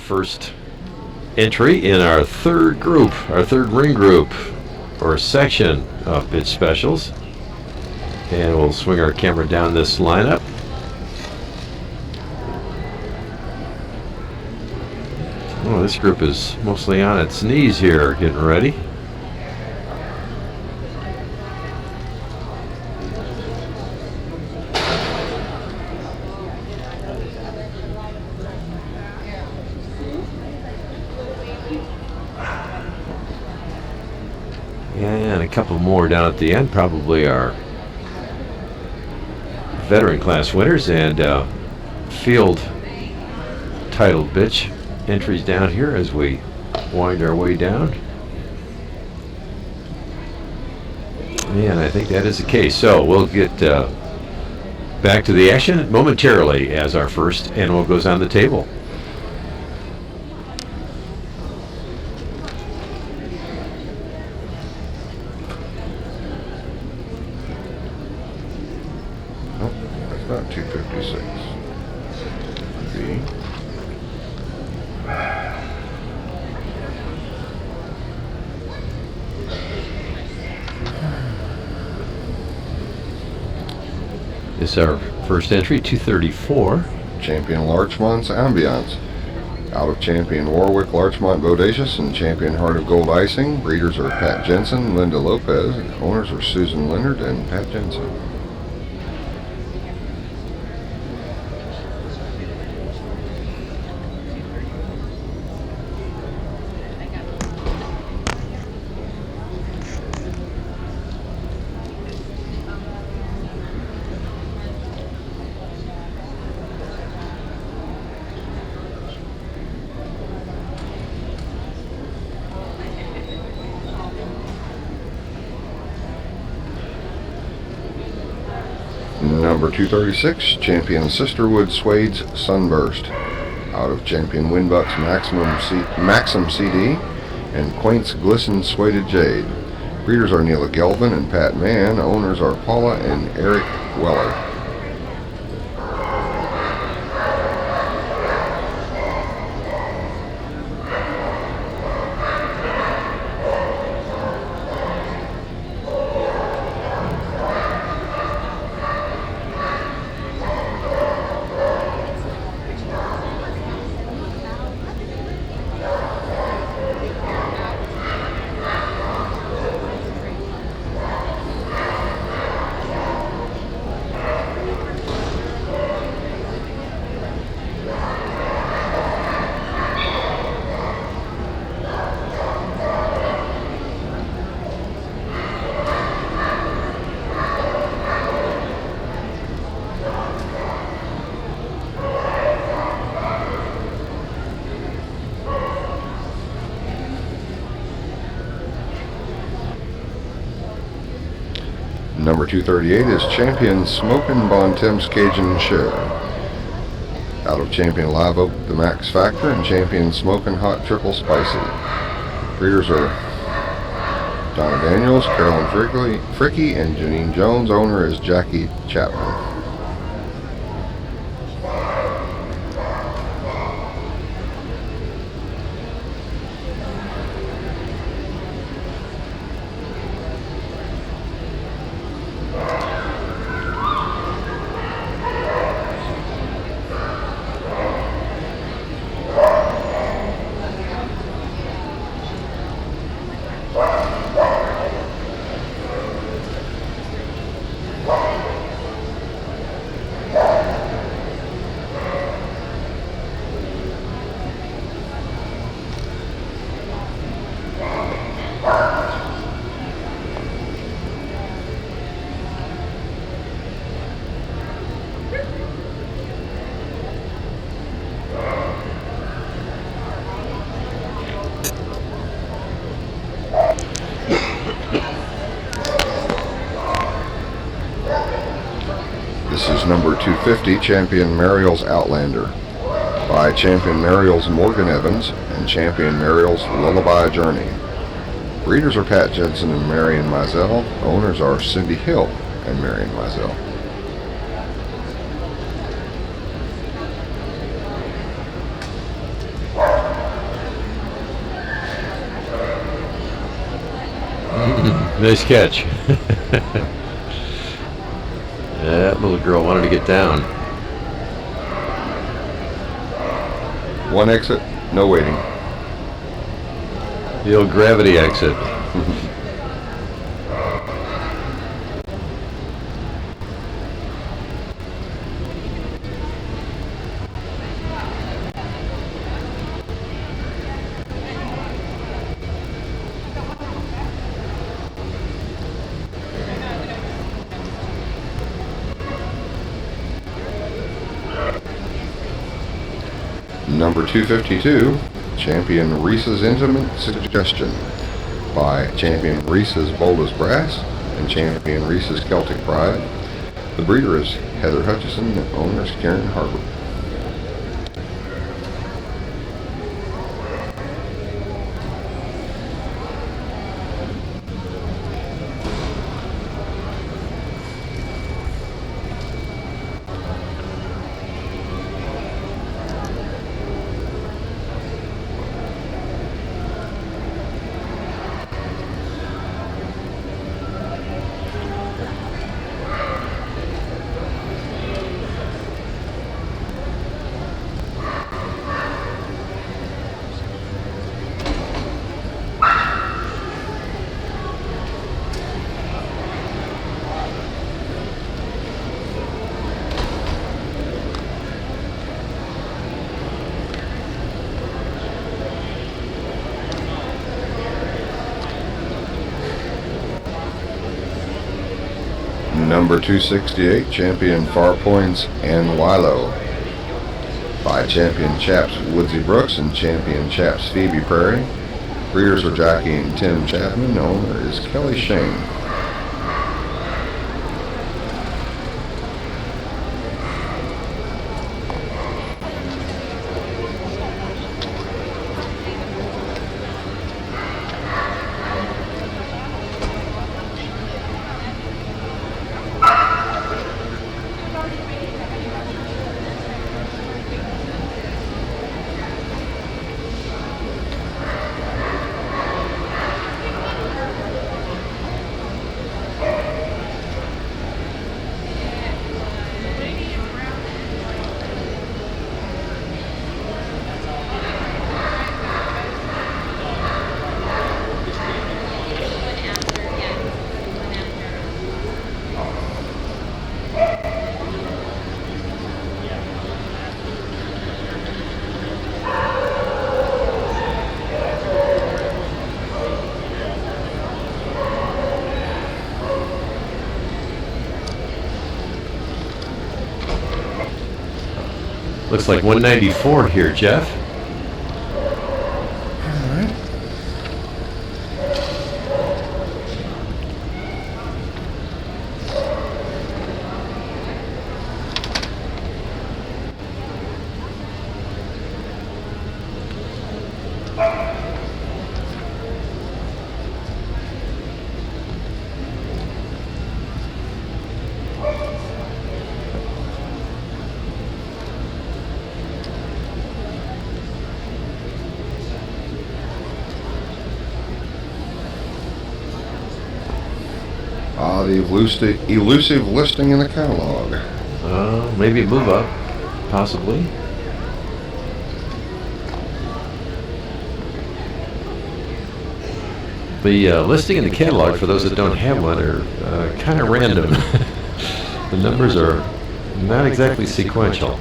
first entry in our third group, our third ring group, or section of bitch specials. And we'll swing our camera down this lineup. Oh, this group is mostly on its knees here, getting ready. And a couple more down at the end, probably our veteran class winners and field titled bitch entries down here as we wind our way down. And I think that is the case. So we'll get back to the action momentarily as our first animal goes on the table. Not 256. B. This is our first entry, 234. Champion Larchmont's Ambiance. Out of Champion Warwick Larchmont Bodacious and Champion Heart of Gold Icing. Breeders are Pat Jensen, Linda Lopez. Owners are Susan Leonard and Pat Jensen. Number 236, Champion Sisterwood Suede's Sunburst. Out of Champion Winbuck's Maxim CD and Quaint's Glisten Suede Jade. Breeders are Neela Gelvin and Pat Mann. Owners are Paula and Eric Weller. Number 238 is Champion Smokin' Bontemps Cajun Share. Out of Champion Live Oak the Max Factor and Champion Smokin' Hot Triple Spicy. Breeders are Donna Daniels, Carolyn Fricky, and Janine Jones. Owner is Jackie Chapman. This is number 250, Champion Mariel's Outlander, by Champion Mariel's Morgan Evans and Champion Mariel's Lullaby Journey. Breeders are Pat Jensen and Marion Mizell. Owners are Cindy Hill and Marion Mizell. Nice catch. That little girl wanted to get down. One exit, no waiting. The old gravity exit. Number 252, Champion Reese's Intimate Suggestion by Champion Reese's Bold as Brass and Champion Reese's Celtic Pride. The breeder is Heather Hutchison, the owner is Karen Harper. Number 268, Champion Far Points and Lilo by Champion Chaps Woodsy Brooks and Champion Chaps Phoebe Prairie. Breeders are Jackie and Tim Chapman. The owner is Kelly Shane. Looks like 194 here, Jeff. All right. The elusive listing in the catalog. Maybe move up, possibly. The listing in the catalog, for those that don't have one, are kind of random. The numbers are not exactly sequential.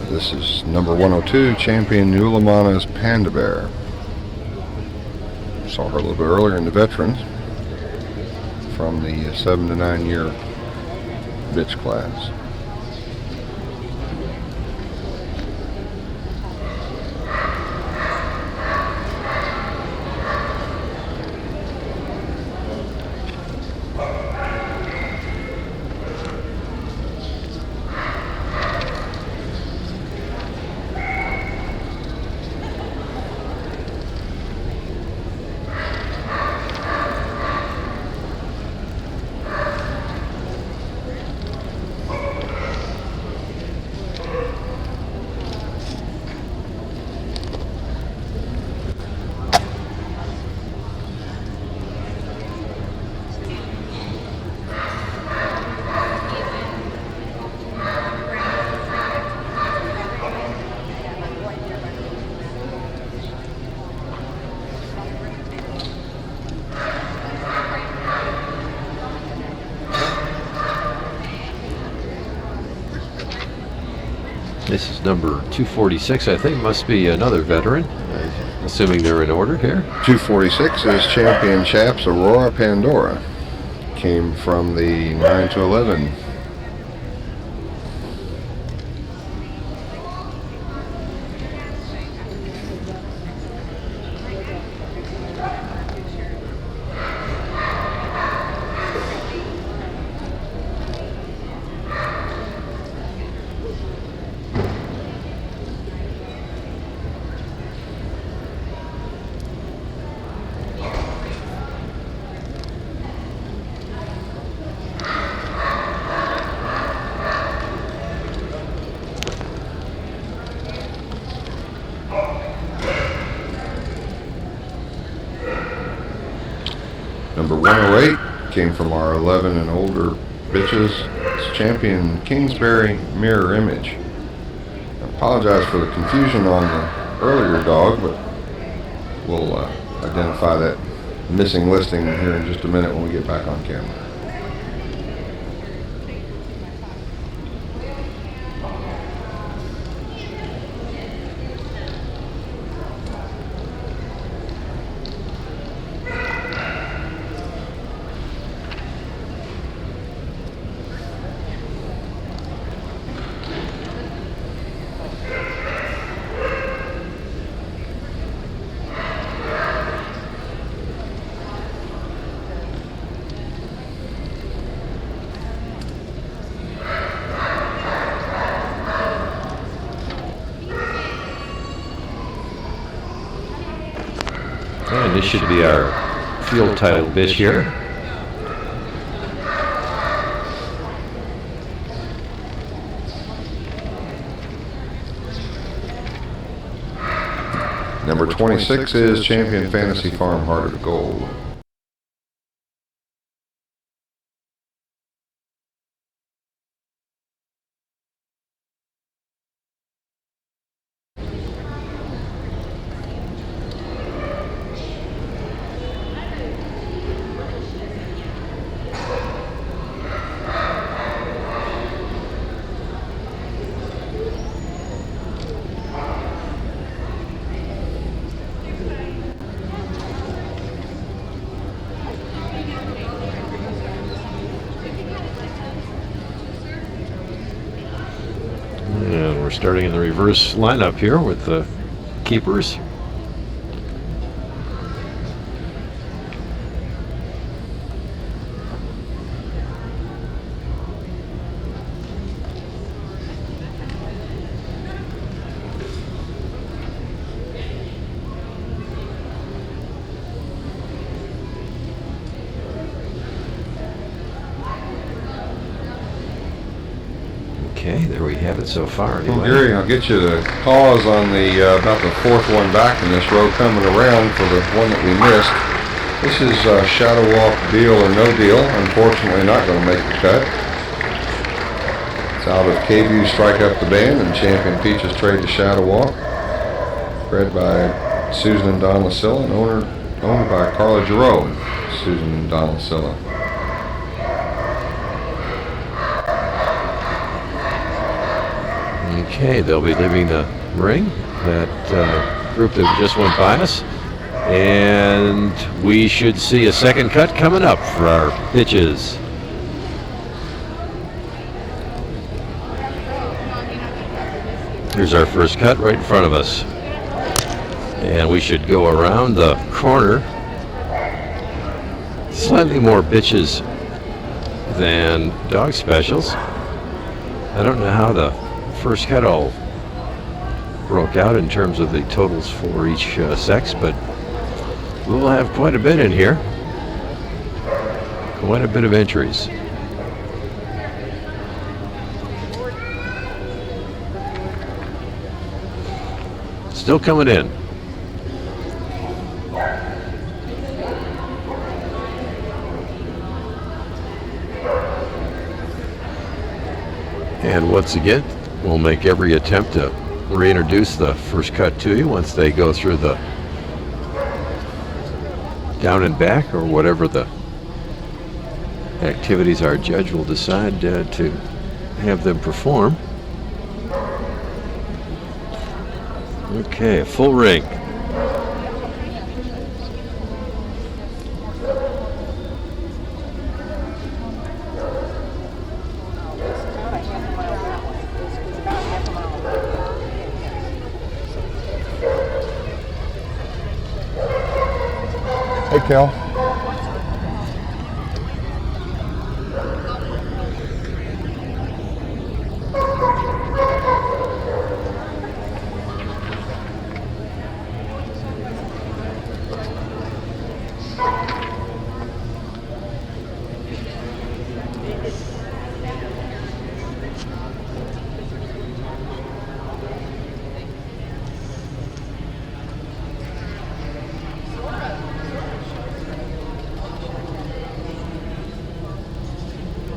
This is number 102, Champion Nulamana's Panda Bear. Saw her a little bit earlier in the Veterans from the 7 to 9 year bitch class. This is number 246, I think. Must be another veteran, assuming they're in order here. 246 is champion Chaps Aurora Pandora. Came from the 9 to 11. Number 108 came from our 11 and older bitches. It's champion Kingsbury Mirror Image. I apologize for the confusion on the earlier dog, but we'll identify that missing listing here in just a minute when we get back on camera. And this should be our field title bitch here. Number 26 is champion Fantasy Farm Heart of Gold. And we're starting in the reverse lineup here with the keepers. Okay, there we have it so far. Well, Anyway. Gary, I'll get you the pause on the about the fourth one back in this row coming around for the one that we missed. This is Shadow Walk Deal or No Deal. Unfortunately, not going to make the cut. It's out of KVU Strike Up the Band and Champion Peaches trade to Shadow Walk. Bred by Susan and Don Lasilla and owned by Carla Giroux and Susan and Don Lasilla. Okay, they'll be leaving the ring. That group that just went by us. And we should see a second cut coming up for our bitches. Here's our first cut right in front of us. And we should go around the corner. Slightly more bitches than dog specials. I don't know how the first cut all broke out in terms of the totals for each sex, but we'll have quite a bit in here. Quite a bit of entries. Still coming in. And once again, we'll make every attempt to reintroduce the first cut to you once they go through the down and back or whatever the activities our judge will decide to have them perform. Okay, full ring. Hey, Cal.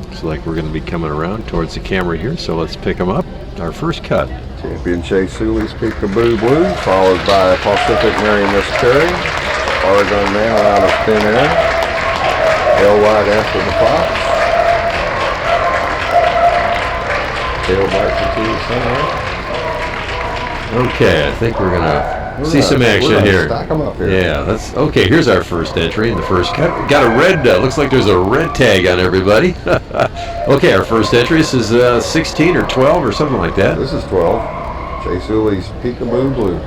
Looks like we're going to be coming around towards the camera here, so let's pick them up. Our first cut. Champion Chase Hooley's Peekaboo Blue, followed by Pacific Mary Miss Terry. Cardigan now out of thin air. Tail wide after the fox. Tail back to two somewhere. Okay, I think we're going to see some action here. Stack 'em up here. Yeah, that's okay. Here's our first entry in the first cut. Got a red, looks like there's a red tag on everybody. Okay, our first entry, this is 16 or 12 or something like that. This is 12. Chase Hooley's Peekaboo Blue.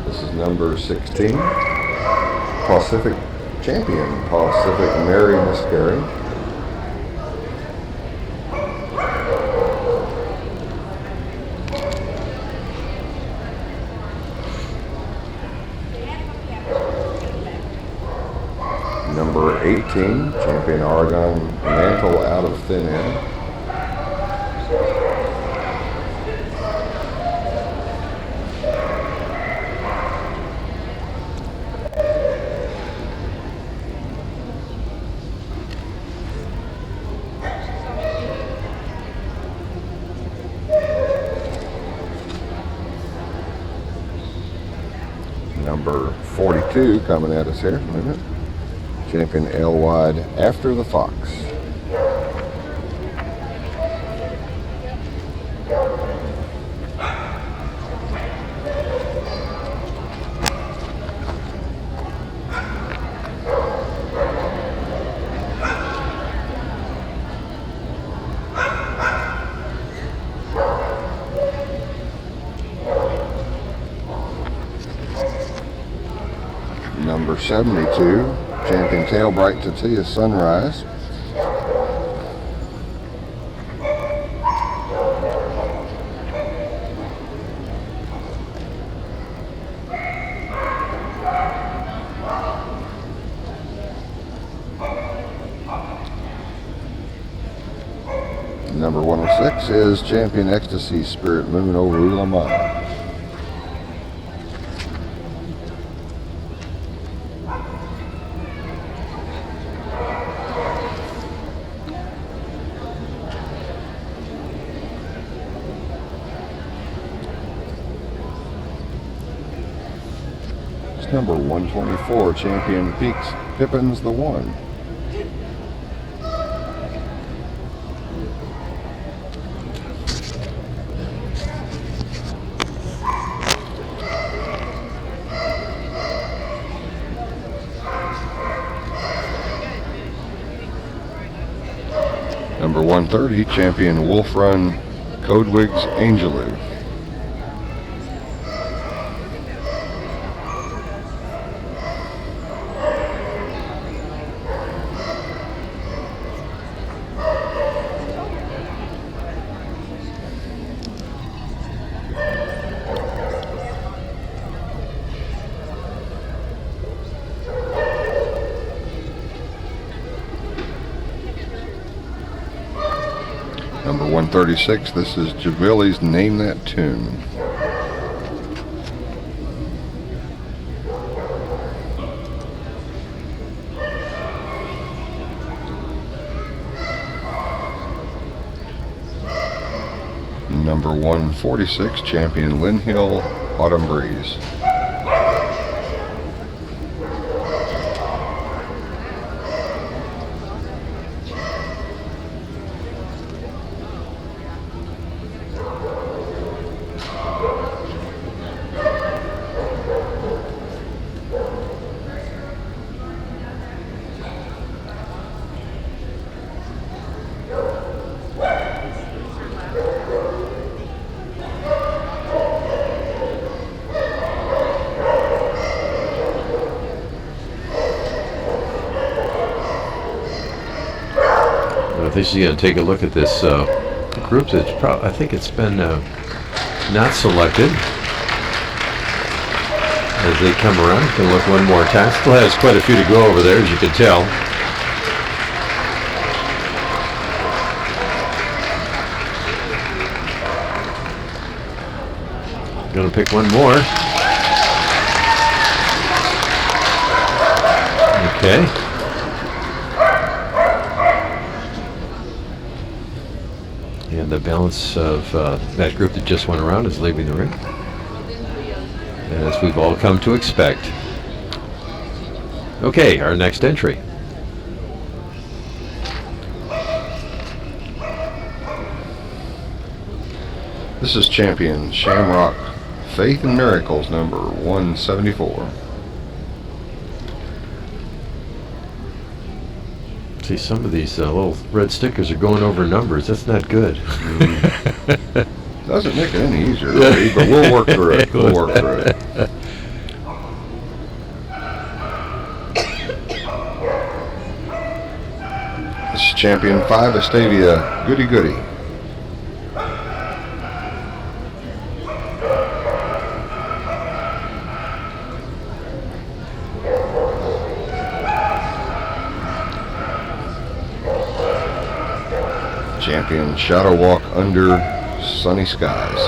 This is number 16. Pacific Champion, Pacific Mary Miss Terry. Number 18, Champion Oregon Mantle out of thin air. Number 42 coming at us here in a minute. Champion L wide after the fox. Number 72, Champion Tail Bright Tatia Sunrise. Number 106 is Champion Ecstasy Spirit Moon over Ulamana. Number 124, Champion Peaks Pippins the One. Number 130, Champion Wolf Run Codewigs Angelou. Number 136, this is Javilli's Name That Tune. Number 146, champion Lynn Hill, Autumn Breeze. I think she's going to take a look at this group that's I think it's been not selected. As they come around, you can look one more time. Still has quite a few to go over there, as you can tell. Going to pick one more. Okay. And the balance of that group that just went around is leaving the ring, as we've all come to expect. Okay, our next entry. This is champion Shamrock Faith and Miracles, number 174. See, some of these little red stickers are going over numbers. That's not good. Doesn't make it any easier, really, but we'll work through it. We'll work through it. This is champion 5 Estavia Goody Goody. Champion Shadow Walk Under Sunny Skies.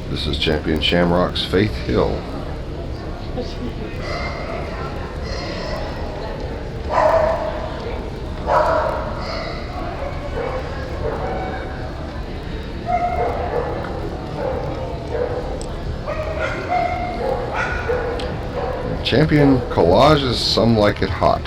This is champion Shamrock's Faith Hill. Champion Collages Some Like It Hot.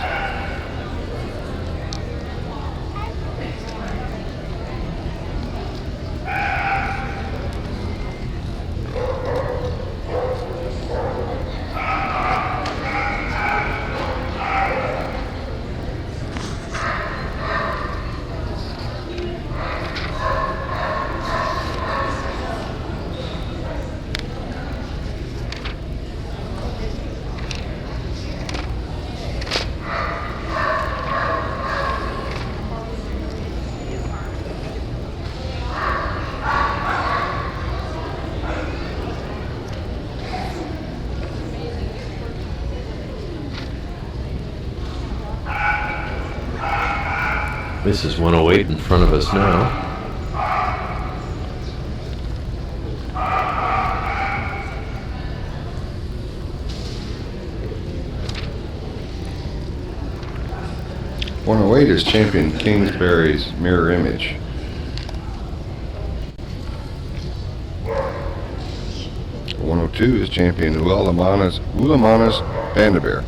This is 108 in front of us now. .108 is champion Kingsbury's Mirror Image. .102 is champion Ulamana's Panda Bear.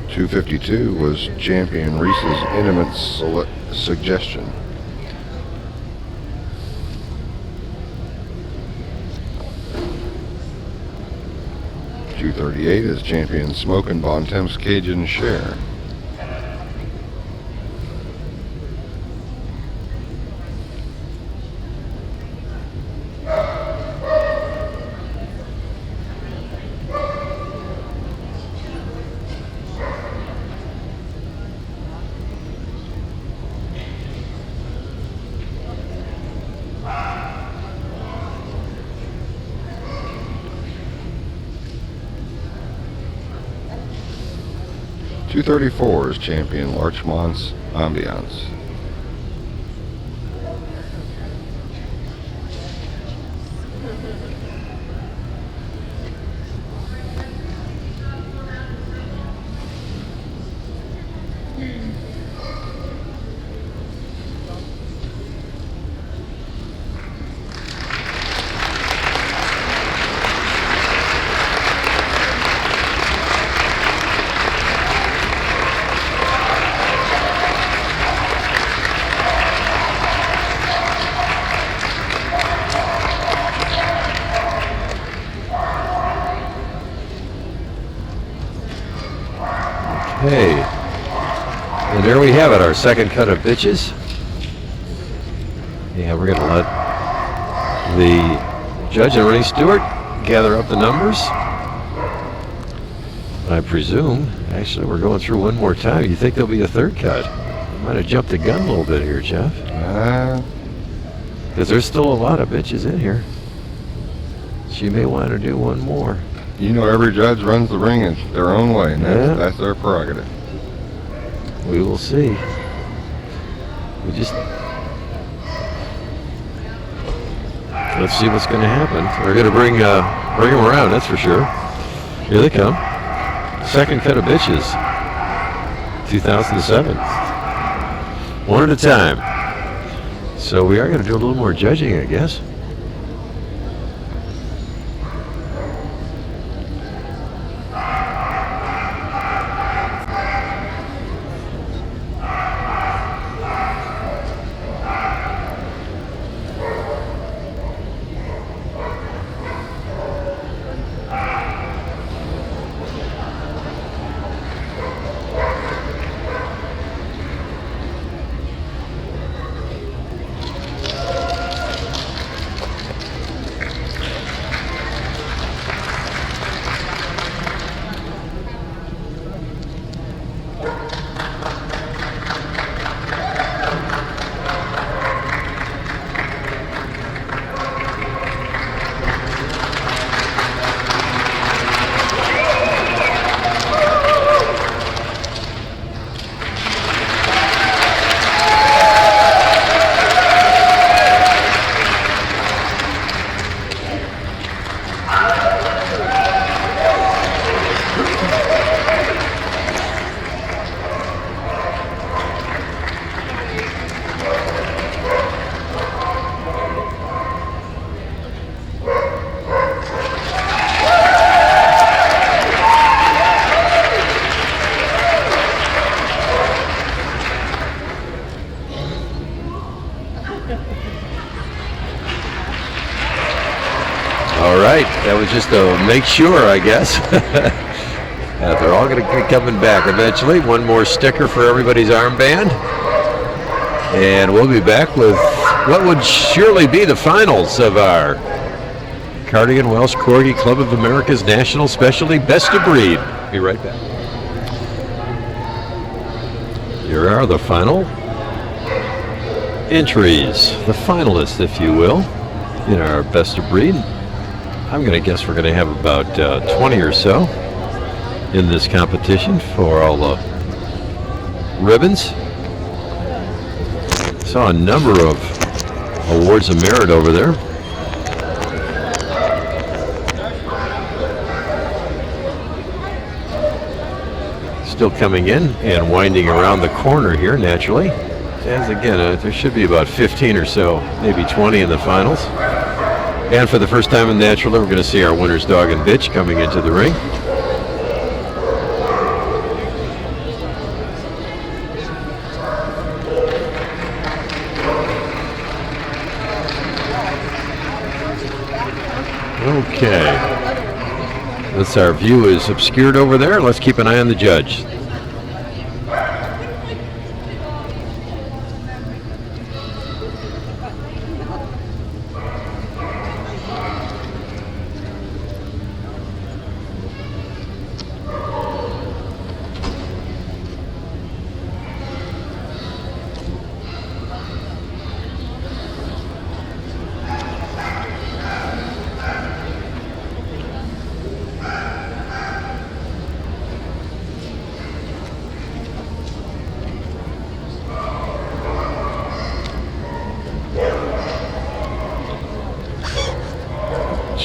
.252 was champion Reese's Intimate Suggestion. .238 is champion Smokin' Bontemps Cajun Share. 234 is champion Larchmont's Ambiance. Hey, and there we have it, our second cut of bitches. Yeah, we're going to let the judge and Rennie Stewart gather up the numbers. I presume, actually, we're going through one more time. You think there'll be a third cut? I might have jumped the gun a little bit here, Jeff. Because there's still a lot of bitches in here. She may want to do one more. You know, every judge runs the ring in their own way, and that's their prerogative. We will see. Let's see what's going to happen. We're going to bring them around, that's for sure. Here they come. Second cut of bitches, 2007. One at a time. So we are going to do a little more judging, I guess. All right, that was just to make sure, I guess. They're all going to be coming back eventually. One more sticker for everybody's armband. And we'll be back with what would surely be the finals of our Cardigan Welsh Corgi Club of America's National Specialty Best of Breed. Be right back. Here are the final entries, the finalists, if you will, in our Best of Breed. I'm going to guess we're going to have about 20 or so in this competition for all the ribbons. Saw a number of awards of merit over there. Still coming in and winding around the corner here naturally. As again, there should be about 15 or so, maybe 20 in the finals. And for the first time in Naturally, we're going to see our winner's dog and bitch coming into the ring. Okay. That's our view is obscured over there. Let's keep an eye on the judge.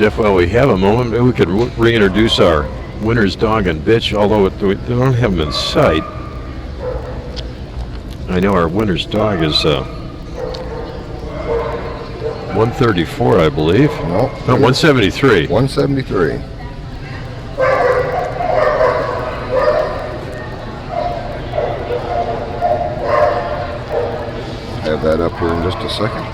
Jeff, while we have a moment, maybe we could reintroduce our winner's dog and bitch, although we don't have them in sight. I know our winner's dog is 134, I believe. No, 173. 173. Have that up here in just a second.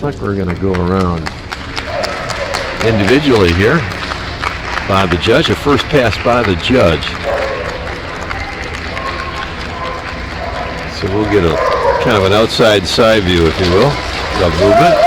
Looks like we're going to go around individually here by the judge. A first pass by the judge. So we'll get a kind of an outside side view, if you will, of movement.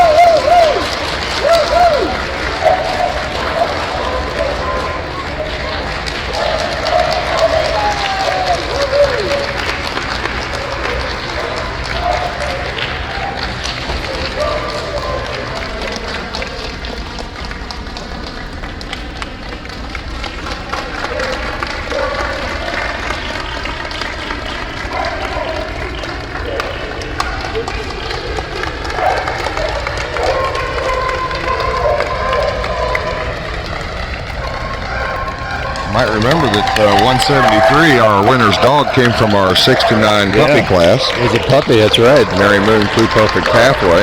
Might remember that 173, our winner's dog, came from our 6-9 puppy class. He's a puppy, that's right. Mary Moon True Perfect Pathway.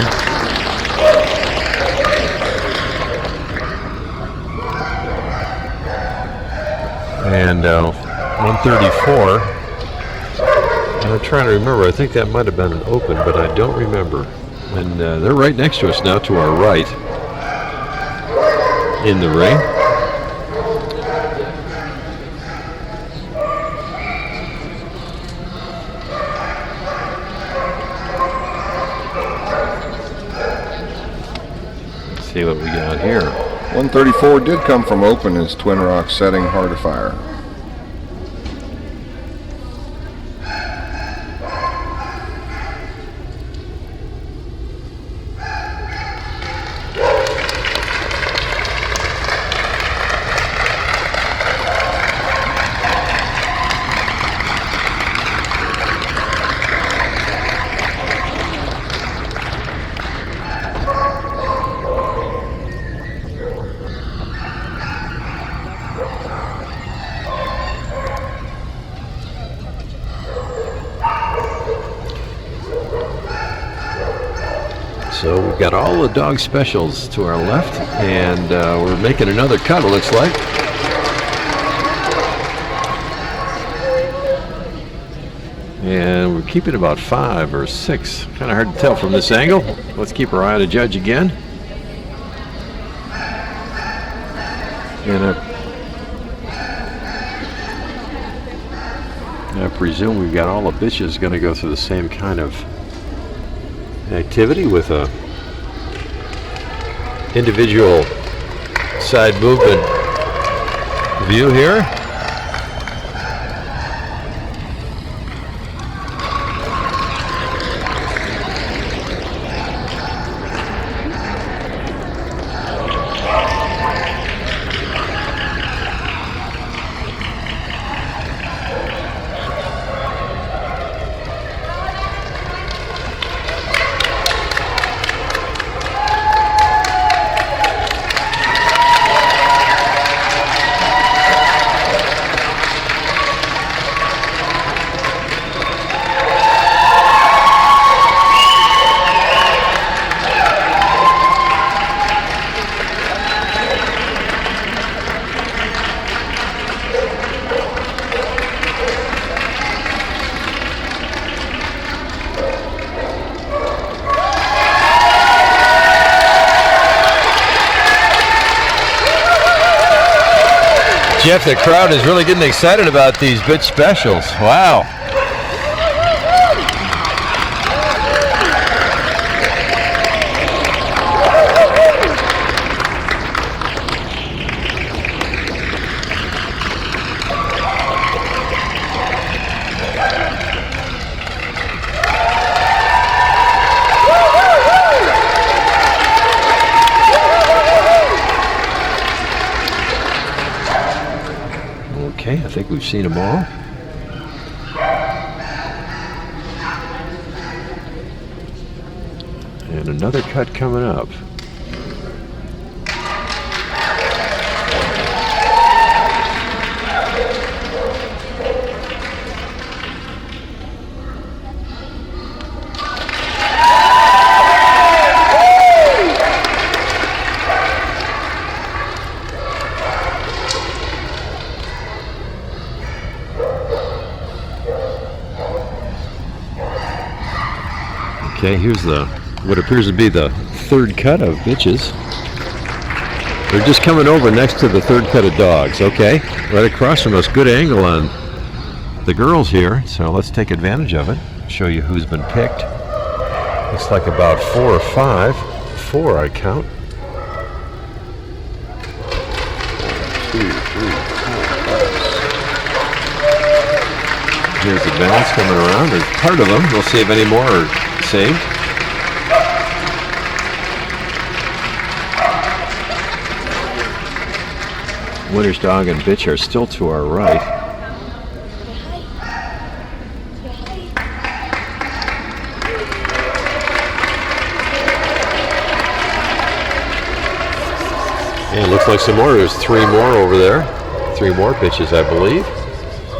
And 134. I'm trying to remember. I think that might have been an open, but I don't remember. And they're right next to us now, to our right, in the ring. See what we got here. 134 did come from open as Twin Rocks setting Hard to Fire. So we've got all the dog specials to our left, and we're making another cut, it looks like. And we're keeping about 5 or 6. Kind of hard to tell from this angle. Let's keep our eye on the judge again. And I presume we've got all the bitches going to go through the same kind of activity with a individual side movement view here. Jeff, the crowd is really getting excited about these bitch specials. Wow. Okay, I think we've seen them all. And another cut coming up. Okay, here's what appears to be the third cut of bitches. They're just coming over next to the third cut of dogs. Okay, right across from us. Good angle on the girls here, so let's take advantage of it. Show you who's been picked. Looks like about 4 or 5. 4 I count. 2, 3, 4, 5. Here's the balance coming around. There's part of them. We'll see if any more are saved. Winner's dog and bitch are still to our right. And it looks like some more. There's 3 more over there. 3 more bitches, I believe.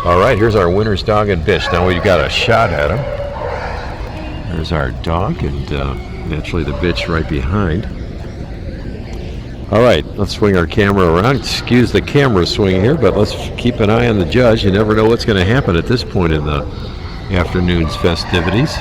All right, here's our winner's dog and bitch. Now we've got a shot at him. There's our dog and naturally the bitch right behind. All right, let's swing our camera around. Excuse the camera swing here, but let's keep an eye on the judge. You never know what's going to happen at this point in the afternoon's festivities.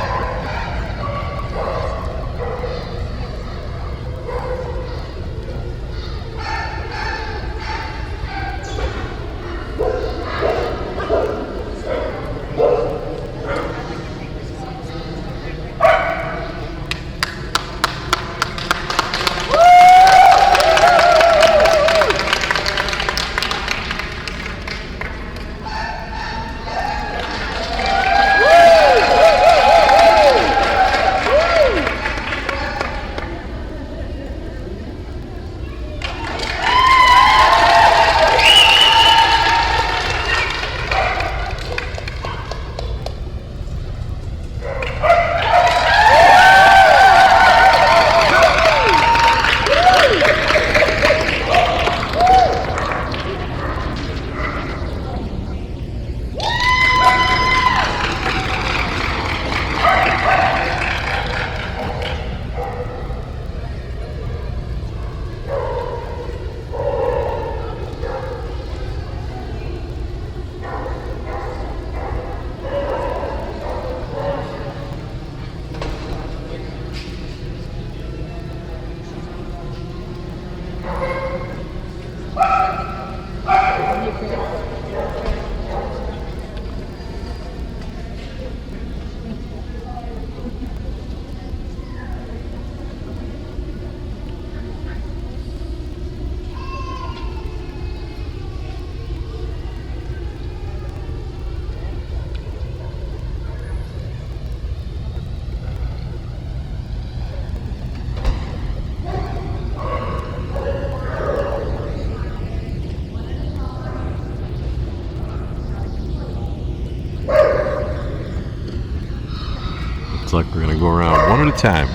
Looks like we're going to go around one at a time.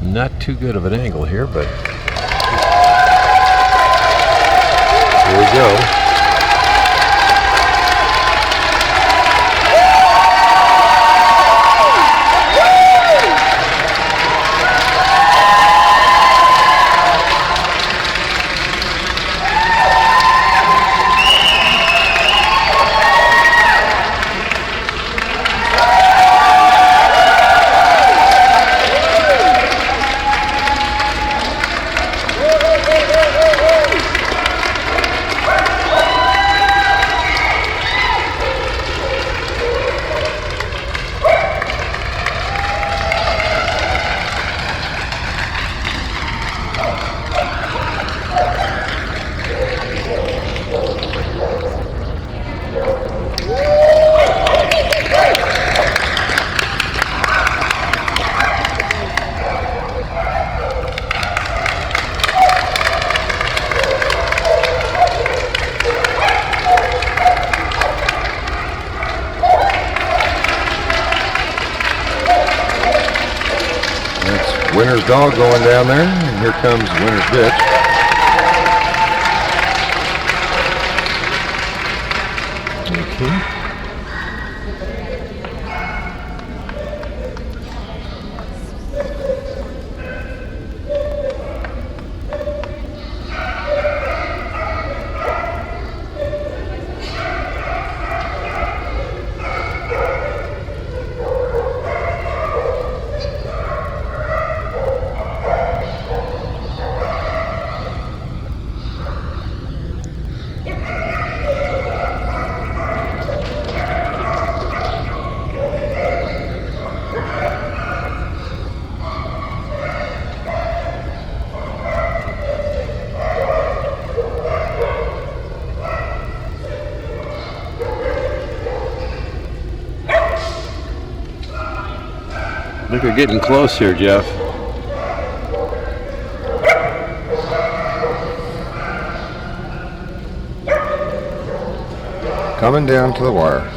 Not too good of an angle here, but here we go. Winner's dog going down there, and here comes the winner's bitch. Okay. I think we're getting close here, Jeff. Coming down to the wire.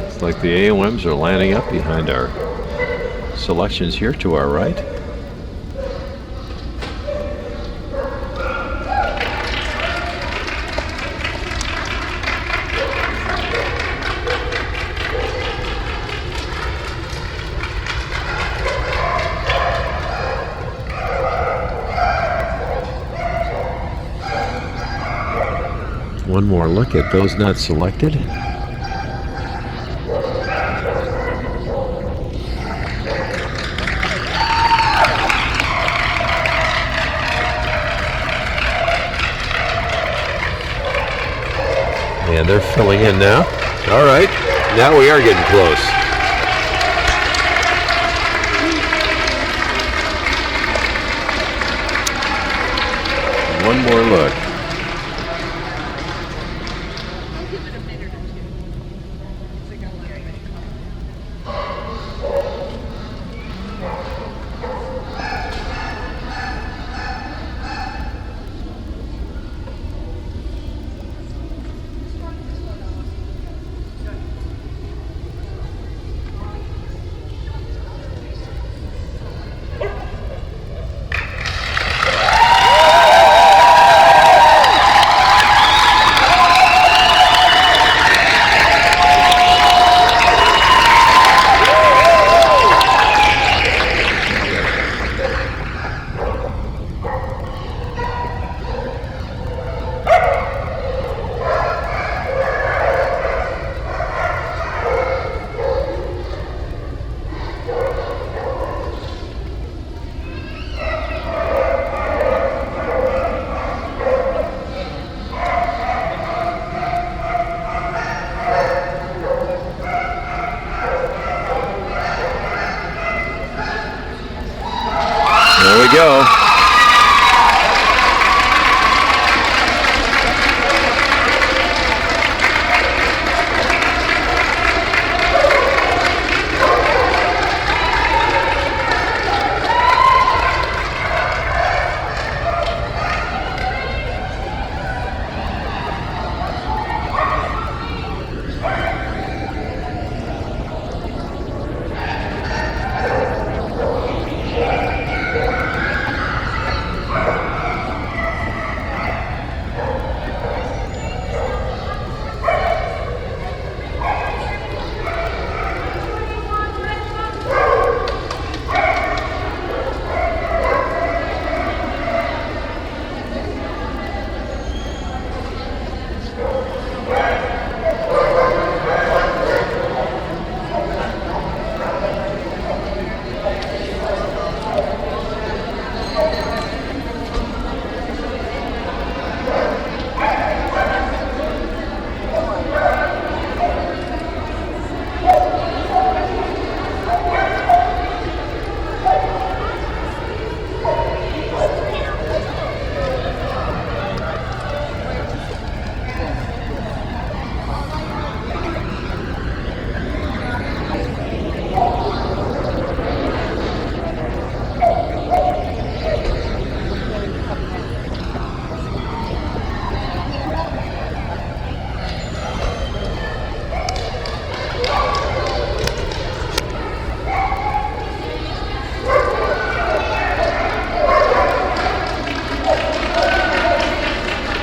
It's like the AOMs are lining up behind our selections here to our right. One more look at those not selected. And they're filling in now. All right, now we are getting close. One more look.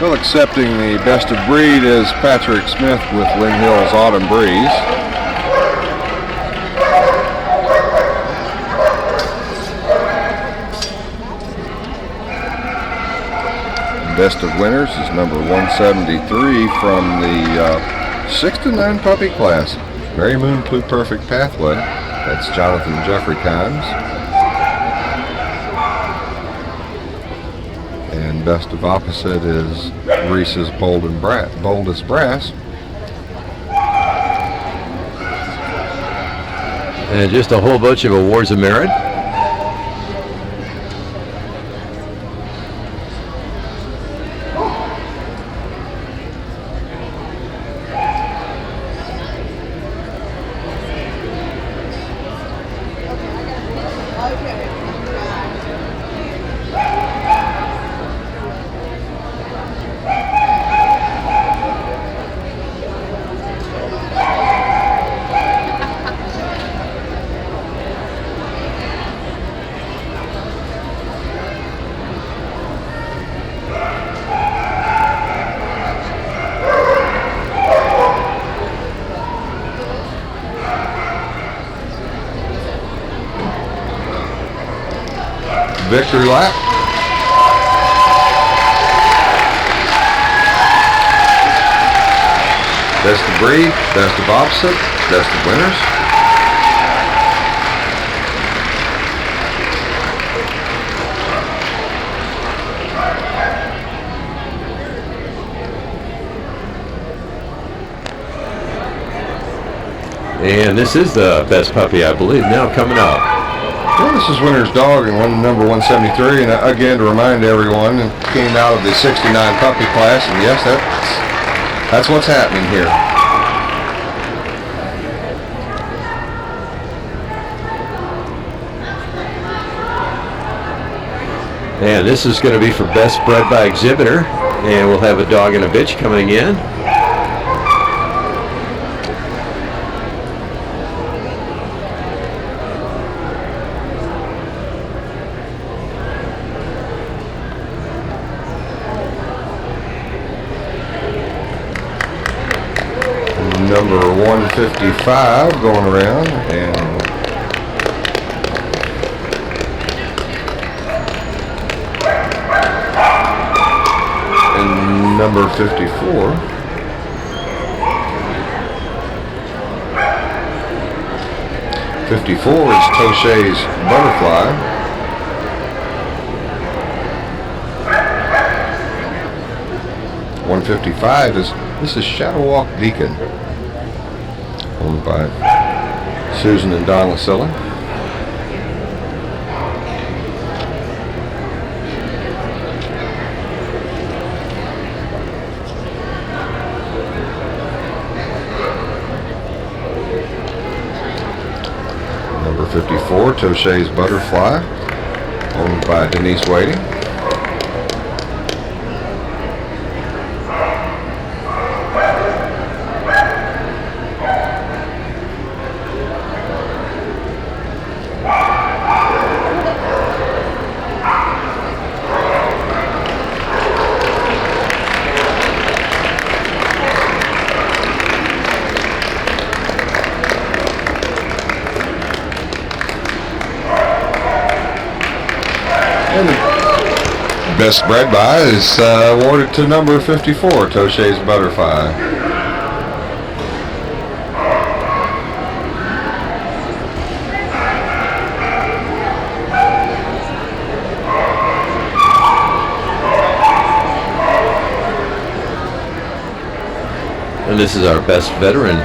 Well, accepting the best of breed is Patrick Smith with Lynn Hill's Autumn Breeze. Best of winners is number 173 from the 6 to 9 puppy class. Mary Moon Blue Perfect Pathway. That's Jonathan Jeffrey Kimes. And best of opposite is Reese's Boldest Brass. And just a whole bunch of awards of merit. Victory lap. Best of breed, best of opposite, best of winners. And this is the best puppy, I believe, now coming up. Well, this is winner's dog and number 173, and again to remind everyone, it came out of the 69 puppy class, and yes, that's what's happening here. And this is going to be for best bred by exhibitor, and we'll have a dog and a bitch coming in. Number 155 going around, and number 54. '54 is Toshay's Butterfly. '155 this is Shadow Walk Deacon, owned by Susan and Don Lasilla. Number 54, Toshay's Butterfly, owned by Denise Wading. Best bred by is awarded to number 54, Toshay's Butterfly. And this is our best veteran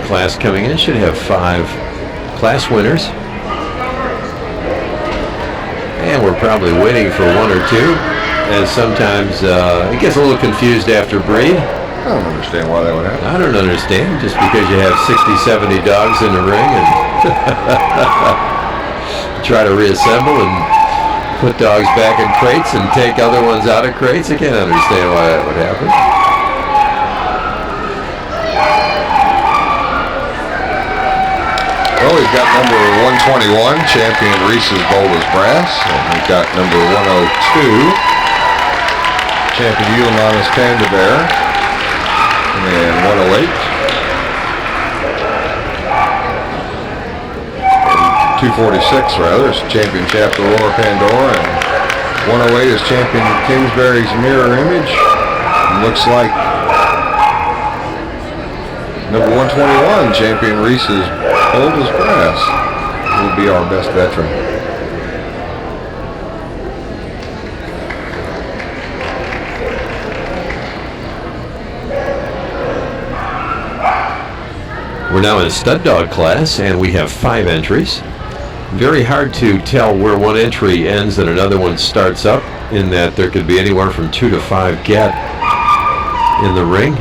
class coming in. Should have 5 class winners. And we're probably waiting for 1 or 2, and sometimes it gets a little confused after breed. I don't understand why that would happen. I don't understand, just because you have 60, 70 dogs in the ring and try to reassemble and put dogs back in crates and take other ones out of crates. I can't understand why that would happen. Well, we've got number 121, Champion Reese's Boldest Brass, and we've got number 102, Champion Ulanana's Panda Bear. And 108. 246 rather is Champion Chapter Aurora Pandora. And 108 is Champion Kingsbury's Mirror Image. And looks like number 121, Champion Reese's Bold as Brass, will be our best veteran. We're now in a stud dog class, and we have 5 entries. Very hard to tell where one entry ends and another one starts up, in that there could be anywhere from 2 to 5 get in the ring.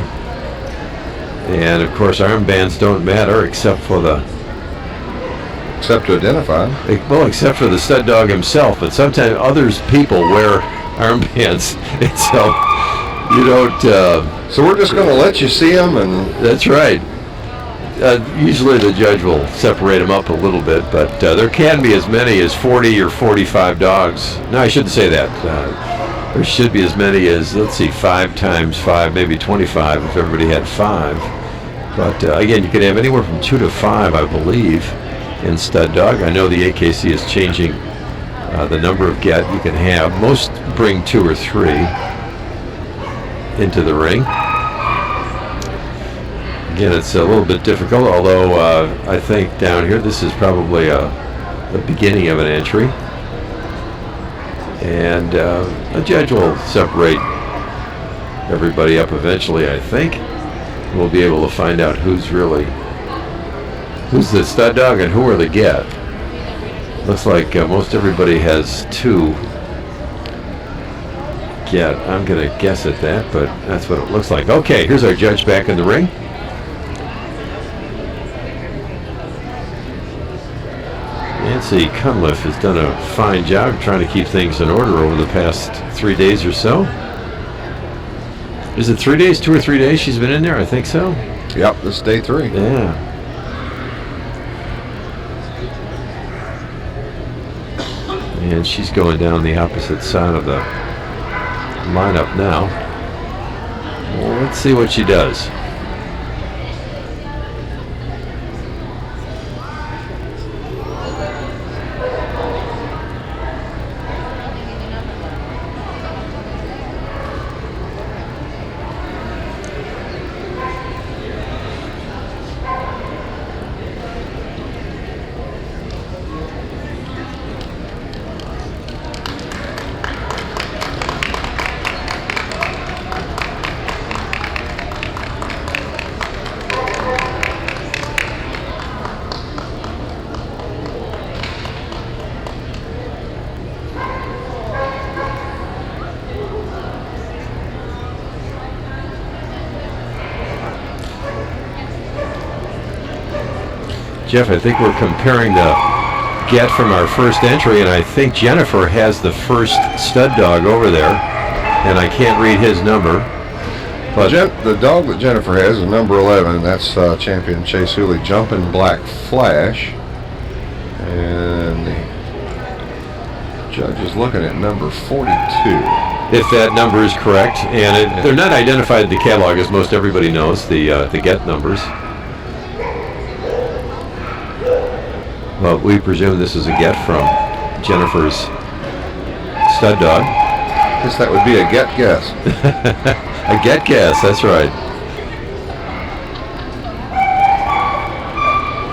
And of course armbands don't matter except for Except to identify. Well, except for the stud dog himself, but sometimes people wear armbands, and so you don't. So we're just going to let you see them, and that's right. Usually the judge will separate them up a little bit, but there can be as many as 40 or 45 dogs. No, I shouldn't say that. There should be as many as, let's see, 5 times 5, maybe 25 if everybody had 5. But again, you can have anywhere from 2 to 5, I believe, in stud dog. I know the AKC is changing the number of get you can have. Most bring 2 or 3 into the ring. Again, it's a little bit difficult, although I think down here this is probably the beginning of an entry. And a judge will separate everybody up eventually, I think. We'll be able to find out who's the stud dog and who are the get. Looks like most everybody has 2 get. I'm going to guess at that, but that's what it looks like. Okay, here's our judge back in the ring. Nancy Cunliffe has done a fine job trying to keep things in order over the past 3 days or so. Is it 3 days, 2 or 3 days she's been in there? I think so. Yep, this is day 3. Yeah. And she's going down the opposite side of the lineup now. Well, let's see what she does. Jeff, I think we're comparing the get from our first entry, and I think Jennifer has the first stud dog over there, and I can't read his number. But the dog that Jennifer has is number 11. That's Champion Chase Hooley, Jumpin' Black Flash. And the judge is looking at number 42. If that number is correct, and they're not identified in the catalog, as most everybody knows, the get numbers. Well, we presume this is a get from Jennifer's stud dog. I guess that would be a get guess. A get guess, that's right.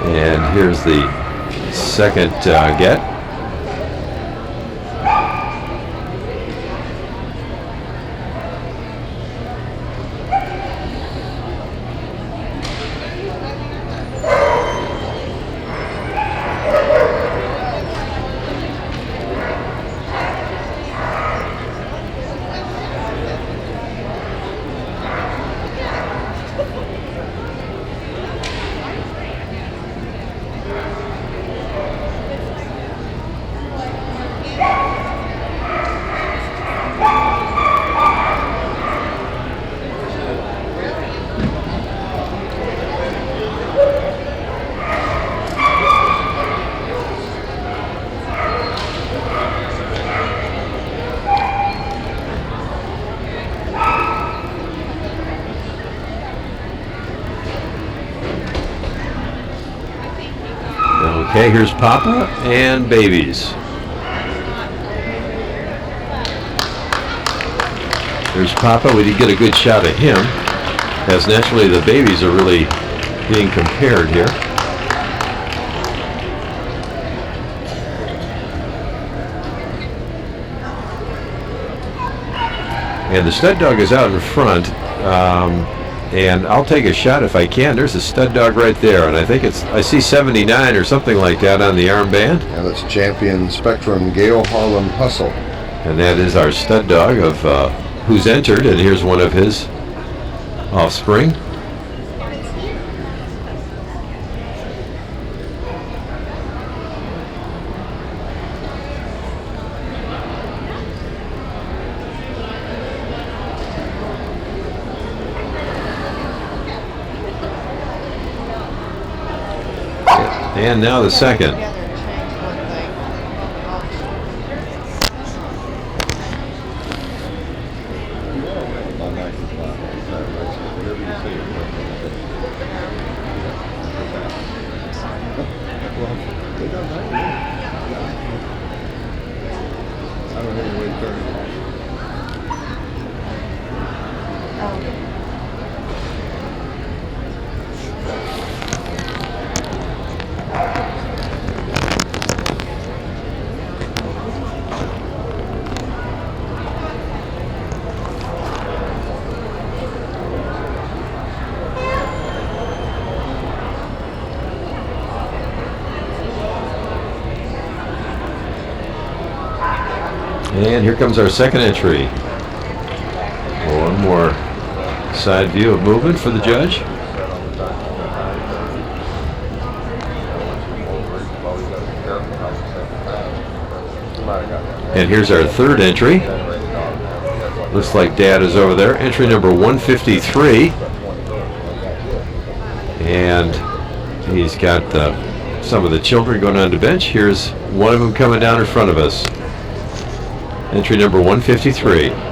And here's the second get. Okay, here's Papa and babies. There's Papa. We did get a good shot of him, as naturally the babies are really being compared here. And the stud dog is out in front, and I'll take a shot if I can. There's a stud dog right there, and I think I see 79 or something like that on the armband. And that's Champion Spectrum Gail Harlem Hustle. And that is our stud dog of who's entered, and here's one of his offspring. And now the second. And here comes our second entry. One more side view of movement for the judge. And here's our third entry. Looks like Dad is over there. Entry number 153. And he's got some of the children going on the bench. Here's one of them coming down in front of us. Entry number 153.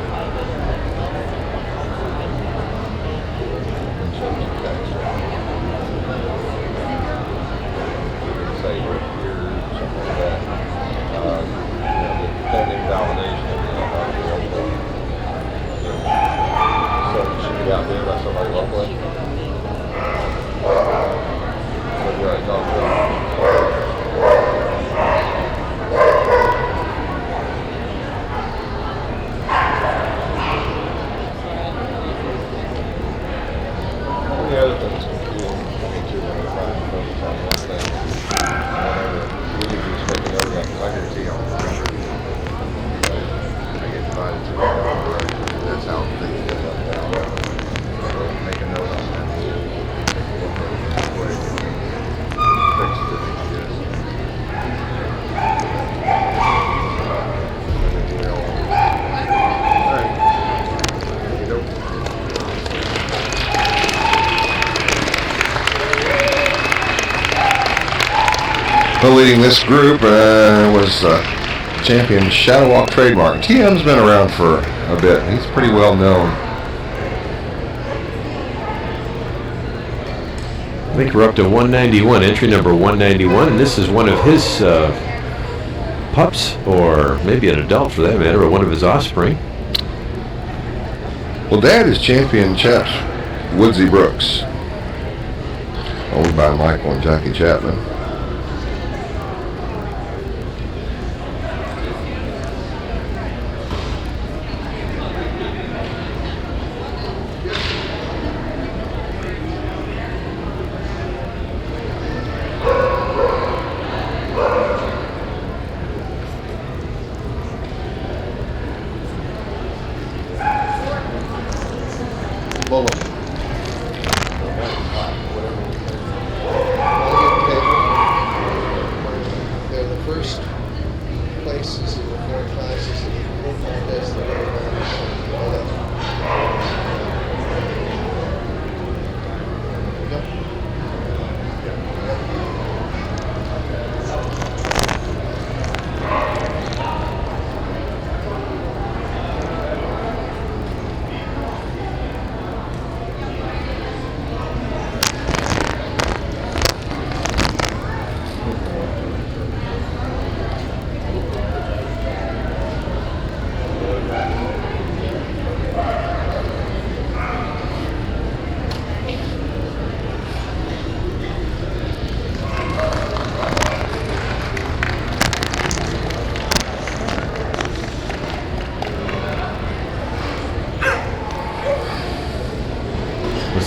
Well, leading this group was Champion Shadow Walk Trademark. TM's been around for a bit. He's pretty well known. I think we're up to 191, entry number 191, and this is one of his pups, or maybe an adult for that matter, or one of his offspring. Well, Dad is Champion Chaps Woodsy Brooks, owned by Michael and Jackie Chapman.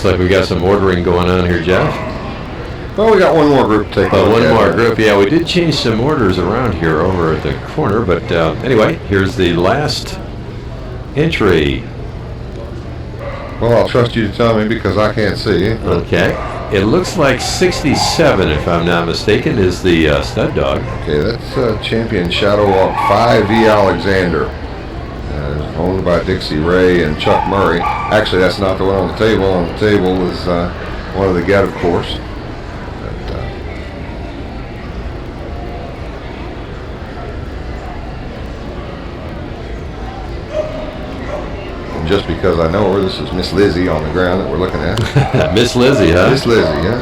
looks like we got some ordering going on here, Jeff. Well, we got one more group to take a look One at. more group. Yeah, we did change some orders around here over at the corner, but anyway, here's the last entry. Well, I'll trust you to tell me because I can't see. Okay. It looks like 67, if I'm not mistaken, is the stud dog. Okay, that's Champion Shadow Walk 5E Alexander. Owned by Dixie Ray and Chuck Murray. Actually, that's not the one on the table. On the table is one of the Get, of course. But, and just because I know her, this is Miss Lizzie on the ground that we're looking at. Miss Lizzie, huh? Miss Lizzie, yeah.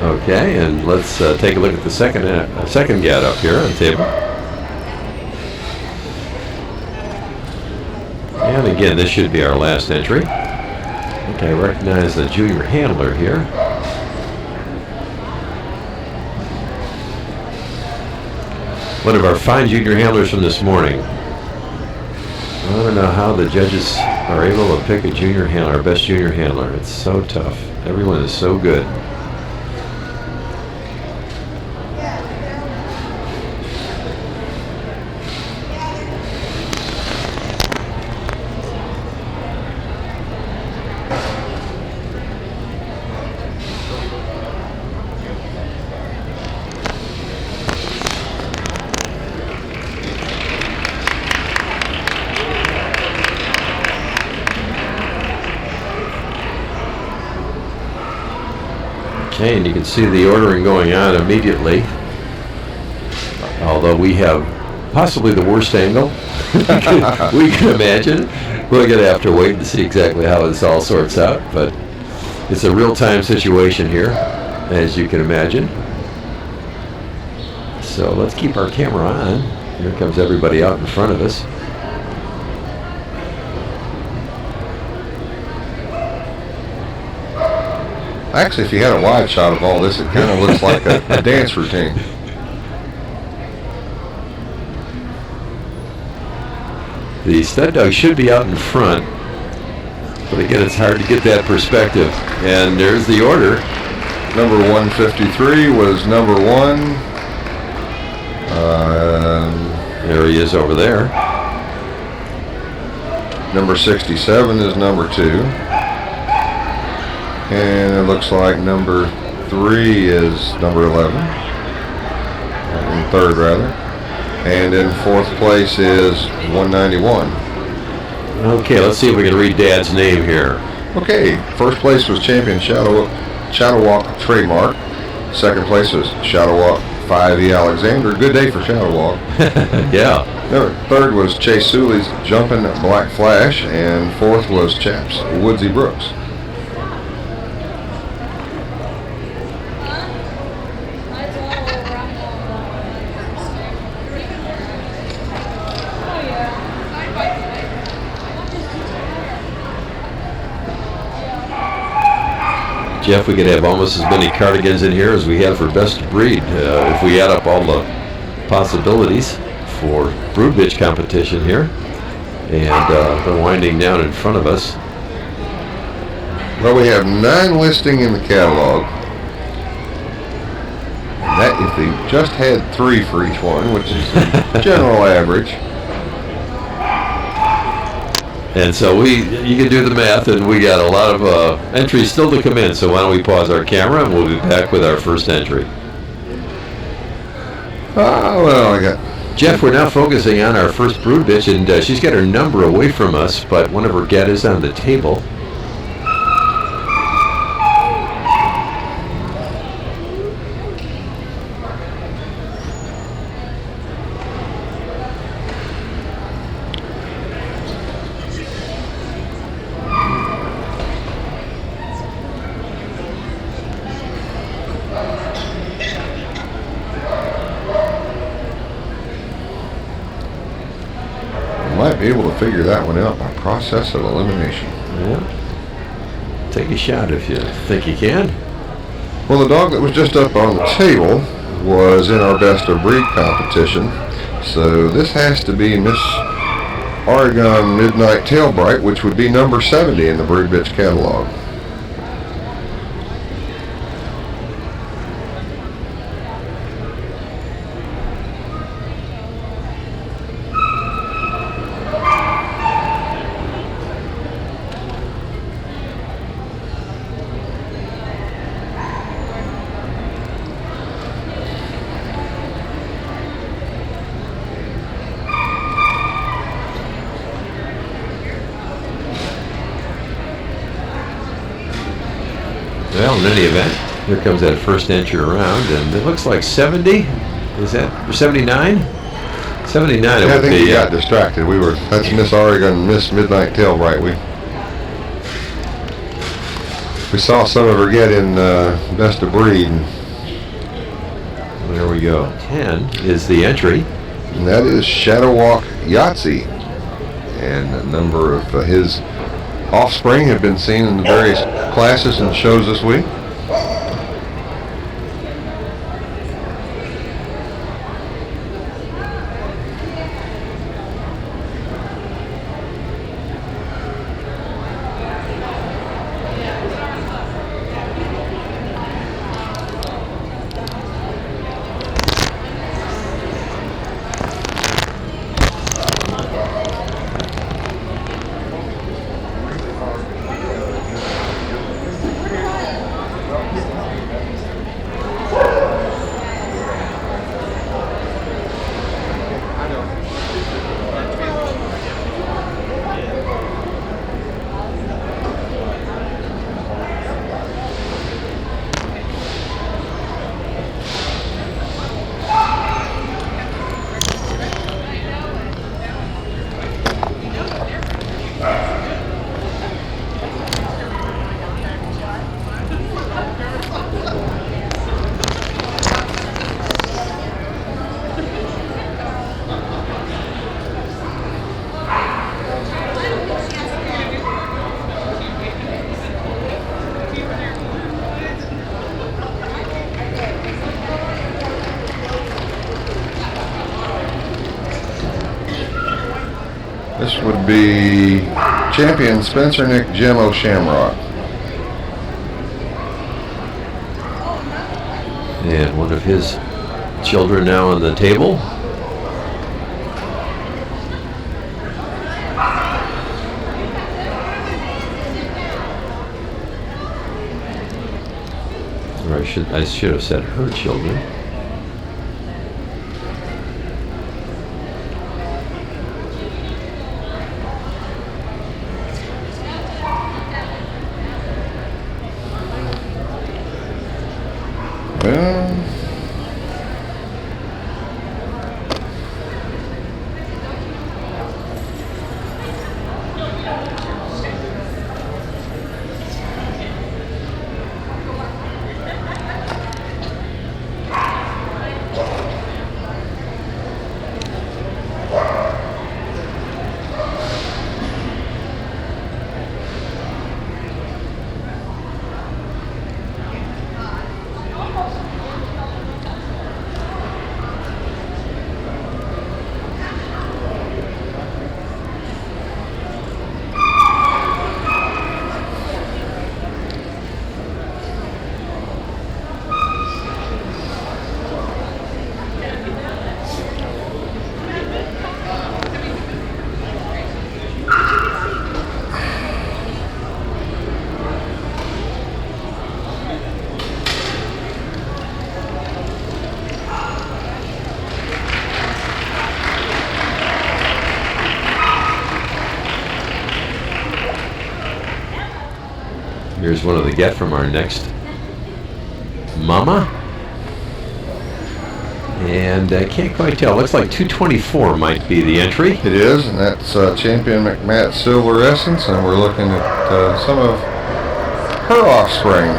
Okay, and let's take a look at the second Get up here on the table. And again, this should be our last entry. Okay, I recognize the junior handler here. One of our fine junior handlers from this morning. I don't know how the judges are able to pick a junior handler, our best junior handler. It's so tough. Everyone is so good. Okay, and you can see the ordering going on immediately. Although we have possibly the worst angle we can imagine. We're going to have to wait and see exactly how this all sorts out. But it's a real-time situation here, as you can imagine. So let's keep our camera on. Here comes everybody out in front of us. Actually, if you had a wide shot of all this, it kind of looks like a dance routine. The stud dog should be out in front, but again, it's hard to get that perspective. And there's the order. Number 153 was number 1. There he is over there. Number 67 is number 2. And it looks like number 3 is number 11. In third, rather. And in fourth place is 191. Okay, let's see if we can read Dad's name here. Okay, first place was Champion Shadow Walk Trademark. Second place was Shadow Walk 5E Alexander. Good day for Shadow Walk. Yeah. Third was Chase Suley's Jumpin' Black Flash. And fourth was Chaps Woodsy Brooks. Jeff, we could have almost as many Cardigans in here as we have for best breed if we add up all the possibilities for brood bitch competition here. And they're winding down in front of us. Well, we have 9 listing in the catalog. And that if they just had 3 for each one, which is the general average. And so you can do the math, and we got a lot of entries still to come in. So why don't we pause our camera, and we'll be back with our first entry. Well, I got... Jeff, we're now focusing on our first brood bitch, and she's got her number away from us, but one of her get is on the table. Might be able to figure that one out by process of elimination. Yeah. Take a shot if you think you can. Well, the dog that was just up on the table was in our best of breed competition. So this has to be Miss Oregon Midnight Tail Bright, which would be number 70 in the Brood Bitch catalog. Well, in any event, here comes that first entry around, and it looks like 70. Is that 79? 79. Yeah, I think we got distracted. That's Miss Oregon, Miss Midnight Tail Bright. We saw some of her get in Best of Breed. There we go. 10 is the entry. And that is Shadow Walk Yahtzee. And a number of his offspring have been seen in the various classes and shows this week. This would be champion Spencer Nick Jim O'Shamrock. And one of his children now on the table. Or I should have said her children. Well, Here's one of the get from our next mama. And I can't quite tell. Looks like 224 might be the entry. it is, and that's champion McMatt Silver Essence, and we're looking at some of her offspring.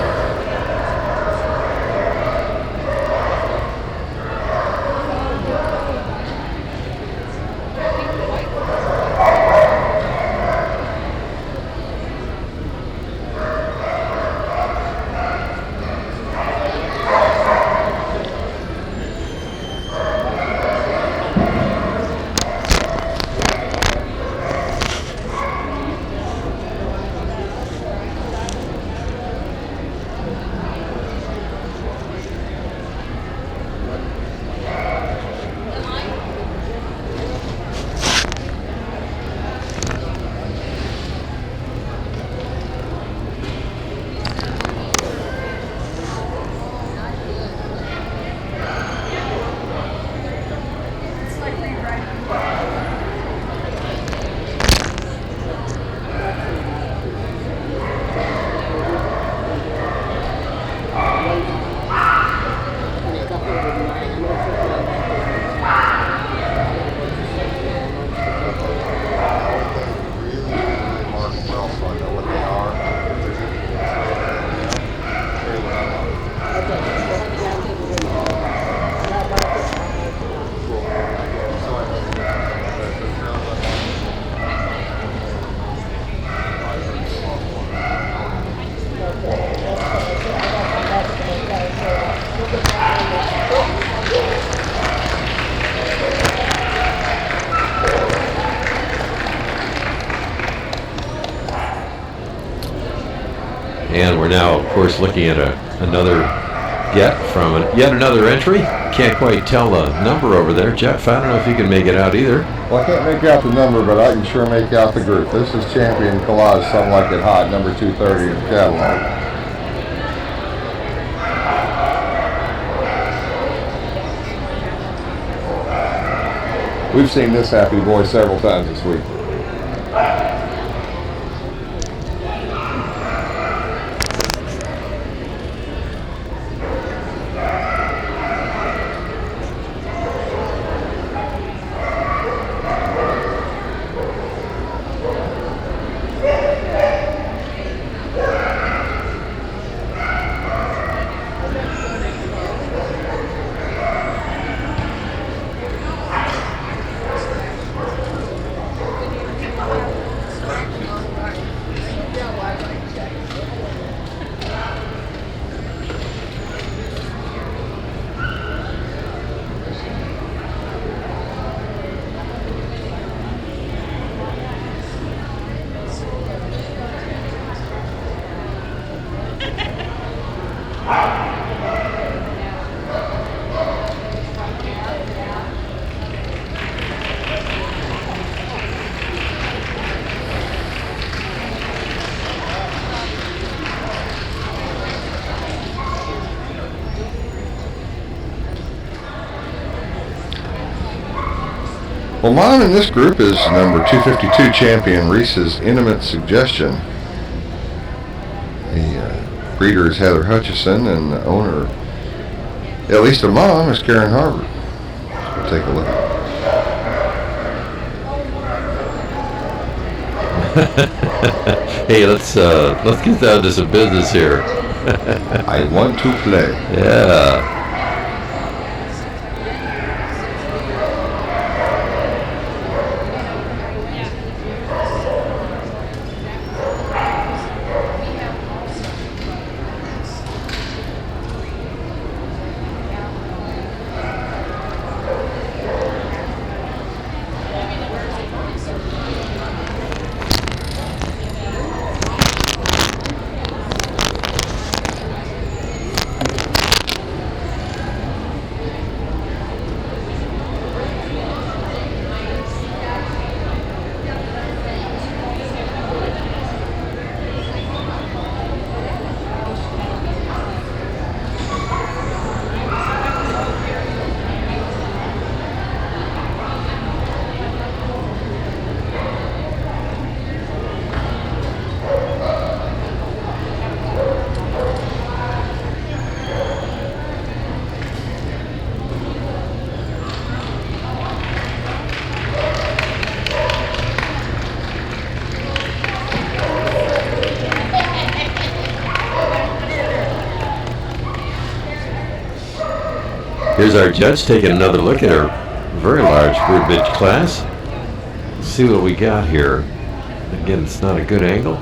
And we're now, of course, looking at another get from yet another entry. Can't quite tell the number over there. Jeff, I don't know if you can make it out either. Well, I can't make out the number, but I can sure make out the group. This is Champion Collage, Something Like It Hot, number 230 in the catalog. We've seen this happy boy several times this week. Well, mine in this group is number 252, Champion Reese's Intimate Suggestion. The breeder is Heather Hutchison, and the owner, at least the mom, is Karen Harvard. We'll take a look. Hey, let's get down to some business here. I want to play. Yeah. Here's our judge taking another look at our very large brood bitch class. Let's see what we got here. Again, it's not a good angle.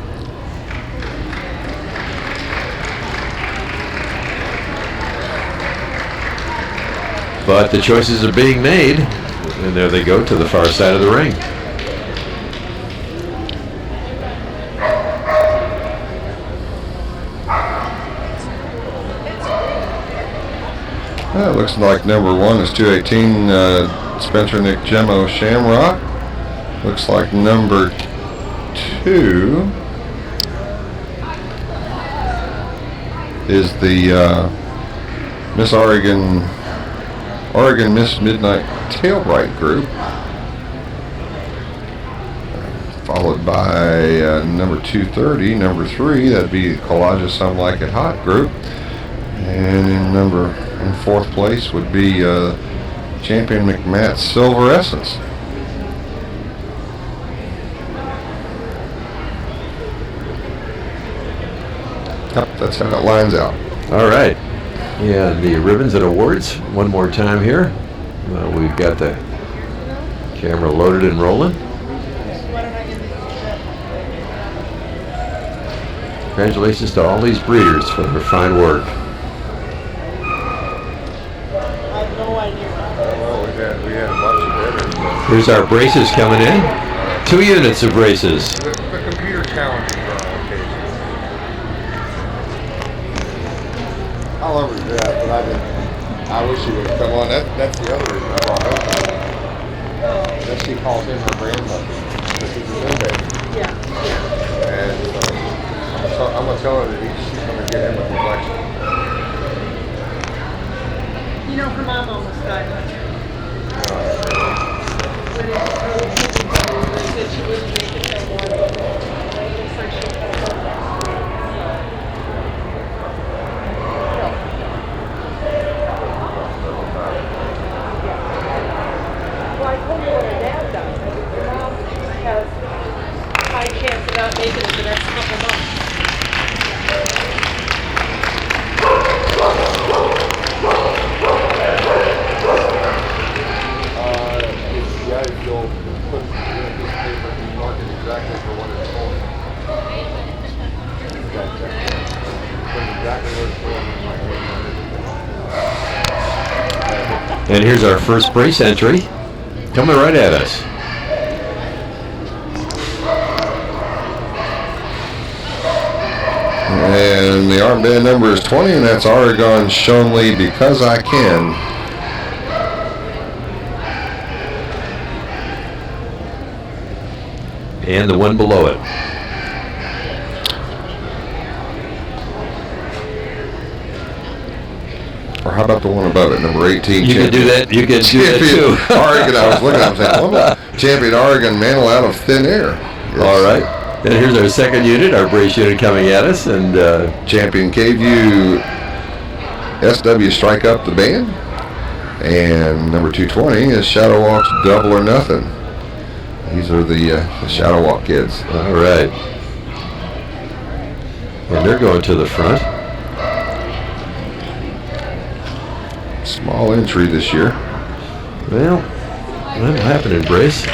But the choices are being made, and there they go to the far side of the ring. It looks like number 1 is 218, Spencer Nick Gemmo Shamrock. Looks like number 2 is the Miss Oregon Miss Midnight Tailbright group, followed by number 230, number 3, that'd be Collages Some Like It Hot group, and in 4th place would be Champion McMatt's Silver Essence. Yep, that's how it lines out. All right. Yeah, the ribbons and awards one more time here. We've got the camera loaded and rolling. Congratulations to all these breeders for their fine work. We had a bunch of bidders. Here's our braces coming in. 2 units of braces. The computer challenges are on occasion. How long was that? But I wish he would have come on. That's the other reason I brought up. That she calls him her grandmother. This is his own baby. Yeah. And I'm going to tell her that she's going to get him a complexion. You know, her mom almost died. When it they said she wouldn't make it no more. It looks like she had a heart accident. Well, I told you what her dad does. Her mom has high chance of not making it the next couple months. If you'll put it in a piece of paper and mark it exactly for what it's for. Put exactly what it's for. And here's our first brace entry, coming right at us. And the armband number is 20, and that's Oregon Shonley, Because I Can. And the one below it. Or how about the one above it, number 18? You can do that. You can do that too. Oregon, I was looking at it, I was saying, champion Oregon mantle out of thin air. Yes. All right. And here's our second unit, our brace unit coming at us, and Champion KView SW Strike Up the Band. And number 220 is Shadow Walk's Double or Nothing. These are the Shadow Walk kids. all right. And they're going to the front. Small entry this year. Well, that'll happen in brace.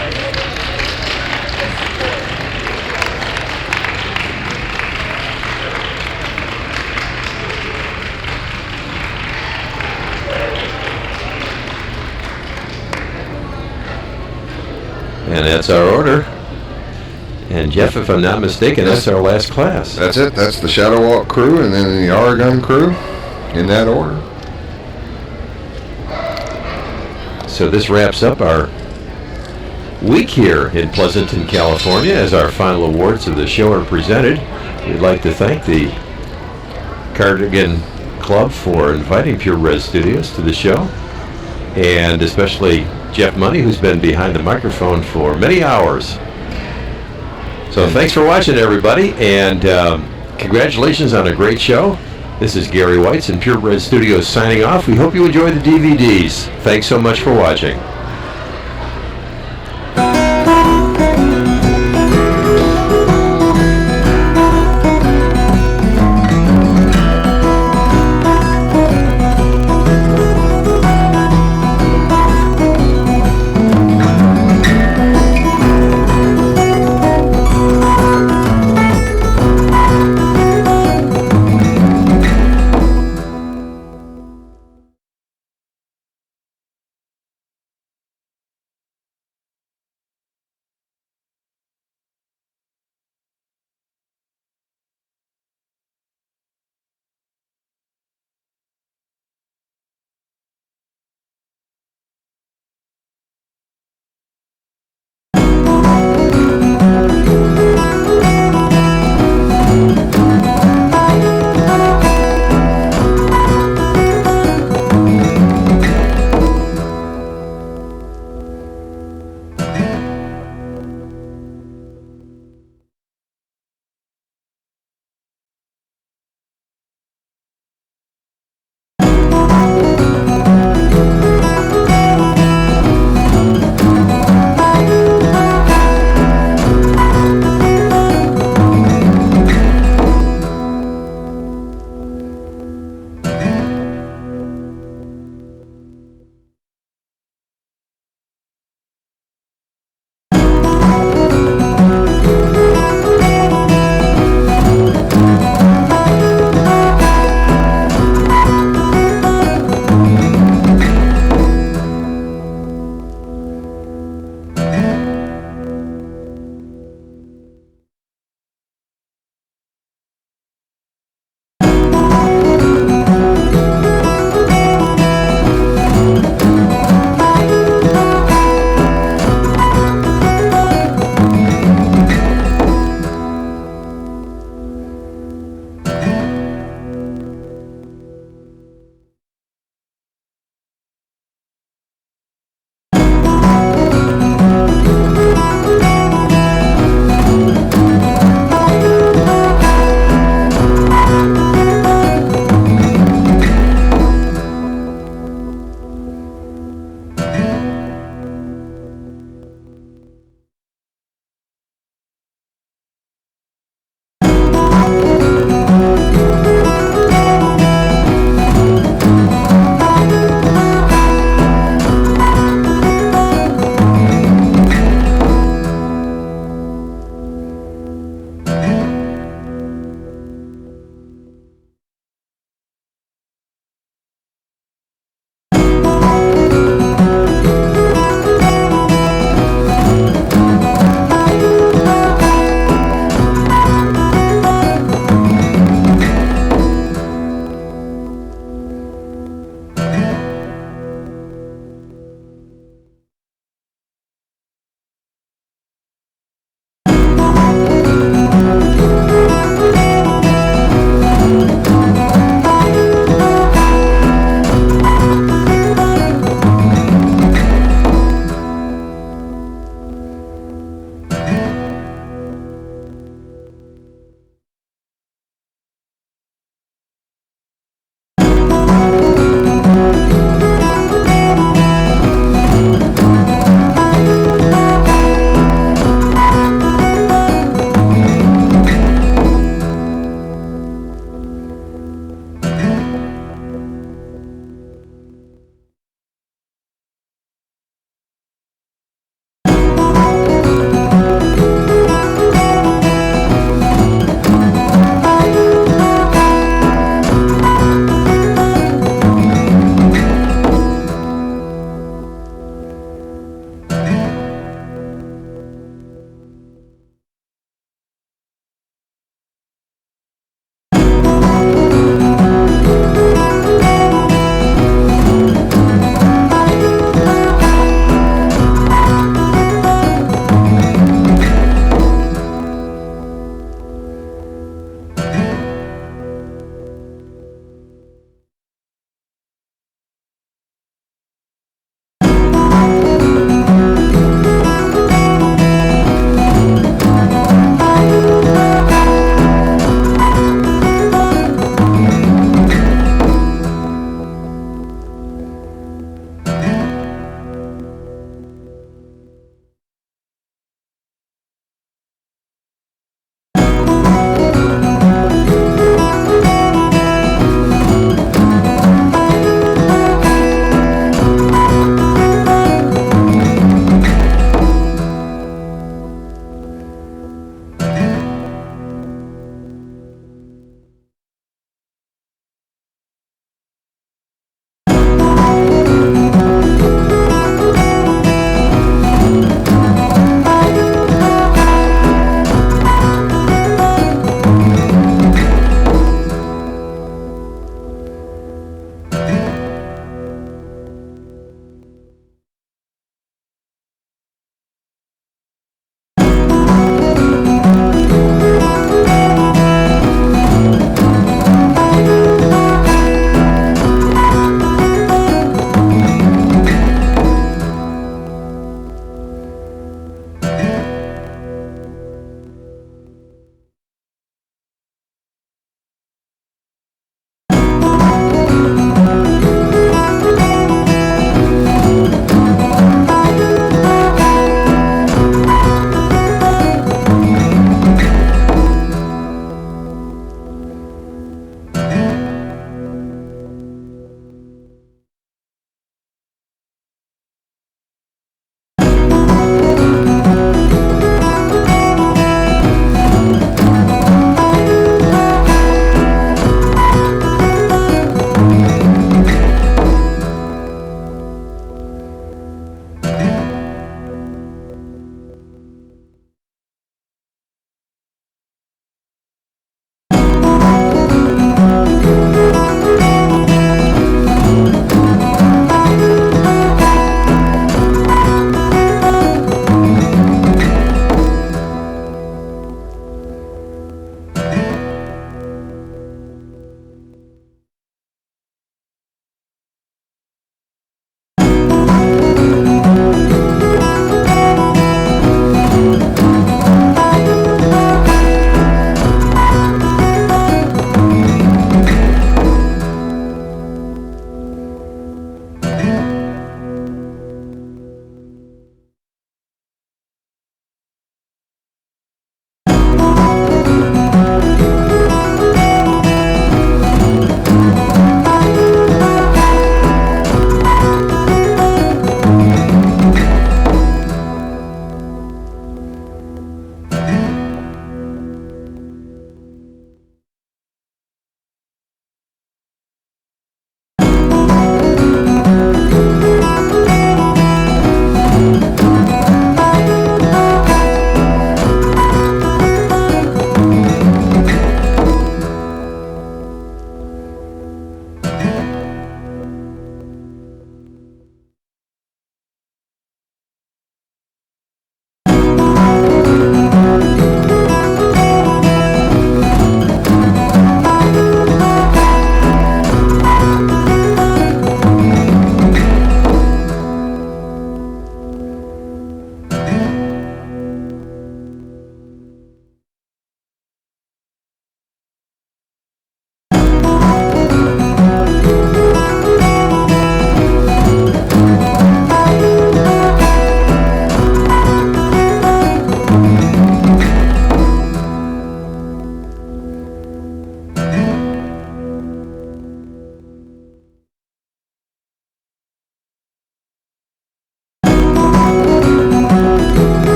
And that's our order. And Jeff, if I'm not mistaken, that's our last class. That's it. That's the Shadow Walk crew, and then the Oregon crew, in that order. So this wraps up our week here in Pleasanton, California, as our final awards of the show are presented. We'd like to thank the Cardigan Club for inviting Pure Red Studios to the show, and especially Jeff Money, who's been behind the microphone for many hours. So thanks for watching, everybody, and congratulations on a great show. This is Gary Whites and Pure Red Studios signing off. We hope you enjoy the DVDs. Thanks so much for watching.